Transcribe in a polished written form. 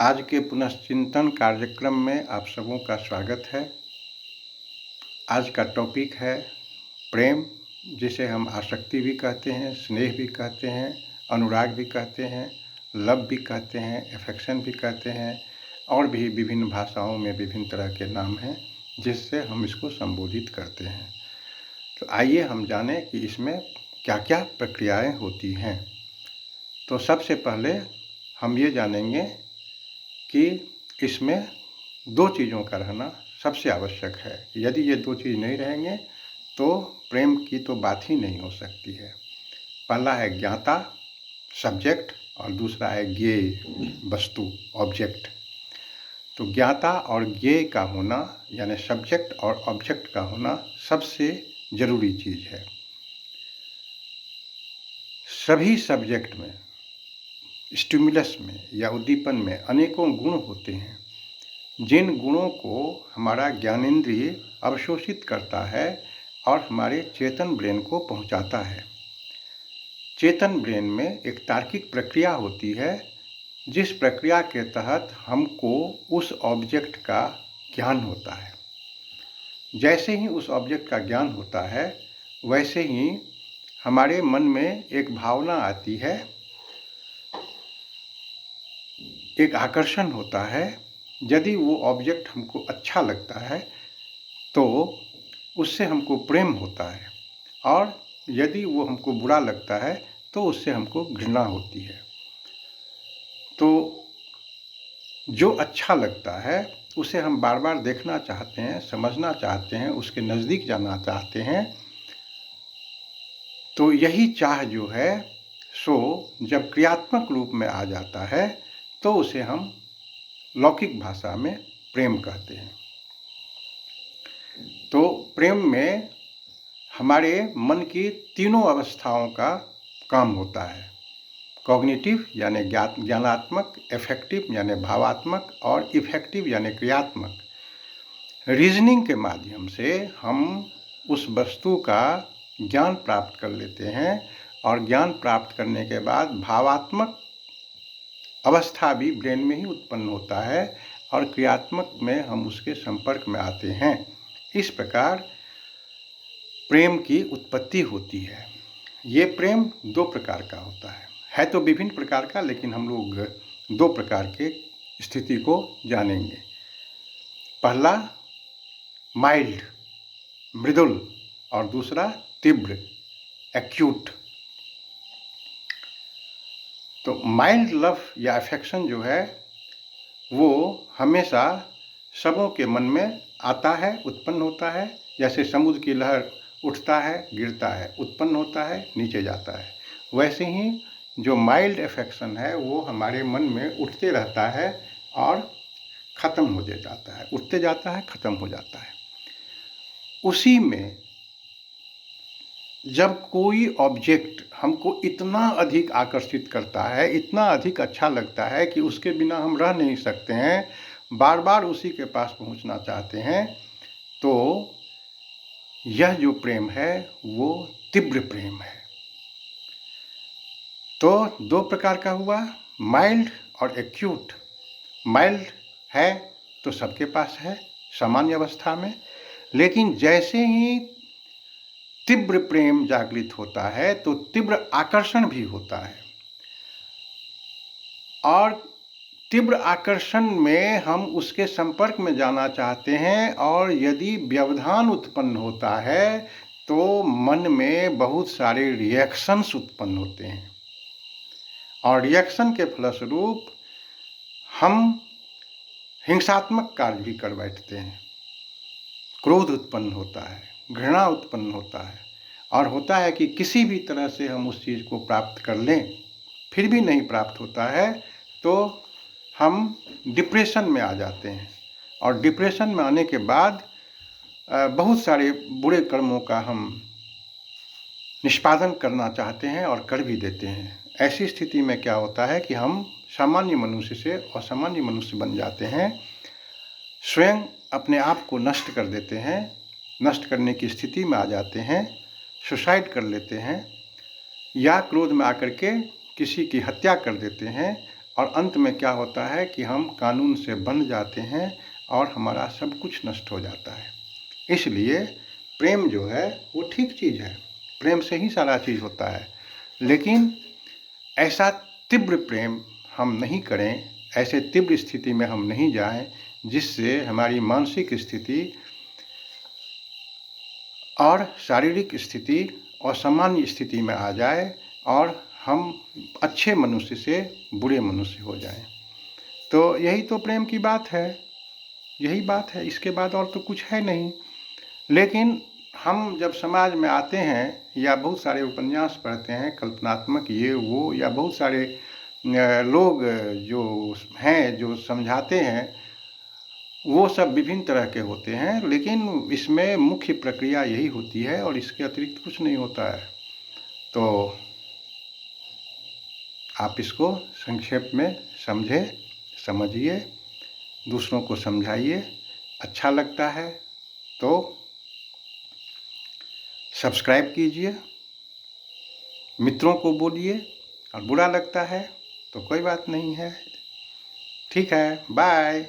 आज के पुनश्चिंतन कार्यक्रम में आप सबों का स्वागत है। आज का टॉपिक है प्रेम, जिसे हम आसक्ति भी कहते हैं, स्नेह भी कहते हैं, अनुराग भी कहते हैं, लव भी कहते हैं, एफेक्शन भी कहते हैं और भी विभिन्न भाषाओं में विभिन्न तरह के नाम हैं जिससे हम इसको संबोधित करते हैं। तो आइए हम जानें कि इसमें क्या क्या प्रक्रियाएं होती हैं। तो सबसे पहले हम ये जानेंगे कि इसमें दो चीज़ों का रहना सबसे आवश्यक है। यदि ये दो चीज़ नहीं रहेंगे तो प्रेम की तो बात ही नहीं हो सकती है। पहला है ज्ञाता, सब्जेक्ट, और दूसरा है ज्ञेय, वस्तु, ऑब्जेक्ट। तो ज्ञाता और ज्ञेय का होना यानी सब्जेक्ट और ऑब्जेक्ट का होना सबसे ज़रूरी चीज़ है। सभी सब्जेक्ट में, स्टिमुलस में या उद्दीपन में अनेकों गुण होते हैं, जिन गुणों को हमारा ज्ञानेंद्रिय अवशोषित करता है और हमारे चेतन ब्रेन को पहुंचाता है। चेतन ब्रेन में एक तार्किक प्रक्रिया होती है, जिस प्रक्रिया के तहत हमको उस ऑब्जेक्ट का ज्ञान होता है। जैसे ही उस ऑब्जेक्ट का ज्ञान होता है, वैसे ही हमारे मन में एक भावना आती है, एक आकर्षण होता है। यदि वो ऑब्जेक्ट हमको अच्छा लगता है तो उससे हमको प्रेम होता है, और यदि वो हमको बुरा लगता है तो उससे हमको घृणा होती है। तो जो अच्छा लगता है उसे हम बार बार देखना चाहते हैं, समझना चाहते हैं, उसके नज़दीक जाना चाहते हैं। तो यही चाह जो है सो जब क्रियात्मक रूप में आ जाता है तो उसे हम लौकिक भाषा में प्रेम कहते हैं। तो प्रेम में हमारे मन की तीनों अवस्थाओं का काम होता है। कॉग्निटिव यानी ज्ञानात्मक, एफेक्टिव यानी भावात्मक, और इफेक्टिव यानी क्रियात्मक। रीजनिंग के माध्यम से हम उस वस्तु का ज्ञान प्राप्त कर लेते हैं, और ज्ञान प्राप्त करने के बाद भावात्मक अवस्था भी ब्रेन में ही उत्पन्न होता है, और क्रियात्मक में हम उसके संपर्क में आते हैं। इस प्रकार प्रेम की उत्पत्ति होती है। ये प्रेम दो प्रकार का होता है तो विभिन्न प्रकार का, लेकिन हम लोग दो प्रकार के स्थिति को जानेंगे। पहला माइल्ड, मृदुल, और दूसरा तीव्र, एक्यूट। तो माइल्ड लव या अफेक्शन जो है वो हमेशा सबों के मन में आता है, उत्पन्न होता है। जैसे समुद्र की लहर उठता है, गिरता है, उत्पन्न होता है, नीचे जाता है, वैसे ही जो माइल्ड अफेक्शन है वो हमारे मन में उठते रहता है और ख़त्म हो जाता है, उठते जाता है, ख़त्म हो जाता है। उसी में जब कोई ऑब्जेक्ट हमको इतना अधिक आकर्षित करता है, इतना अधिक अच्छा लगता है कि उसके बिना हम रह नहीं सकते हैं, बार बार उसी के पास पहुंचना चाहते हैं, तो यह जो प्रेम है वो तीव्र प्रेम है। तो दो प्रकार का हुआ, माइल्ड और एक्यूट। माइल्ड है तो सबके पास है सामान्य अवस्था में, लेकिन जैसे ही तीव्र प्रेम जागृत होता है तो तीव्र आकर्षण भी होता है, और तीव्र आकर्षण में हम उसके संपर्क में जाना चाहते हैं, और यदि व्यवधान उत्पन्न होता है तो मन में बहुत सारे रिएक्शंस उत्पन्न होते हैं, और रिएक्शन के फलस्वरूप हम हिंसात्मक कार्य भी कर बैठते हैं। क्रोध उत्पन्न होता है, घृणा उत्पन्न होता है, और होता है कि किसी भी तरह से हम उस चीज़ को प्राप्त कर लें, फिर भी नहीं प्राप्त होता है तो हम डिप्रेशन में आ जाते हैं, और डिप्रेशन में आने के बाद बहुत सारे बुरे कर्मों का हम निष्पादन करना चाहते हैं और कर भी देते हैं। ऐसी स्थिति में क्या होता है कि हम सामान्य मनुष्य से असामान्य मनुष्य बन जाते हैं, स्वयं अपने आप को नष्ट कर देते हैं, नष्ट करने की स्थिति में आ जाते हैं, सुसाइड कर लेते हैं, या क्रोध में आकर के किसी की हत्या कर देते हैं, और अंत में क्या होता है कि हम कानून से बंध जाते हैं और हमारा सब कुछ नष्ट हो जाता है। इसलिए प्रेम जो है वो ठीक चीज़ है, प्रेम से ही सारा चीज़ होता है। लेकिन ऐसा तीव्र प्रेम हम नहीं करें, ऐसे तीव्र स्थिति में हम नहीं जाएं जिससे हमारी मानसिक स्थिति और शारीरिक स्थिति असामान्य स्थिति में आ जाए और हम अच्छे मनुष्य से बुरे मनुष्य हो जाएं। तो यही तो प्रेम की बात है, यही बात है, इसके बाद और तो कुछ है नहीं। लेकिन हम जब समाज में आते हैं या बहुत सारे उपन्यास पढ़ते हैं, कल्पनात्मक ये वो, या बहुत सारे लोग जो हैं जो समझाते हैं, वो सब विभिन्न तरह के होते हैं, लेकिन इसमें मुख्य प्रक्रिया यही होती है और इसके अतिरिक्त कुछ नहीं होता है। तो आप इसको संक्षेप में समझिए, दूसरों को समझाइए। अच्छा लगता है तो सब्सक्राइब कीजिए, मित्रों को बोलिए, और बुरा लगता है तो कोई बात नहीं है। ठीक है, बाय।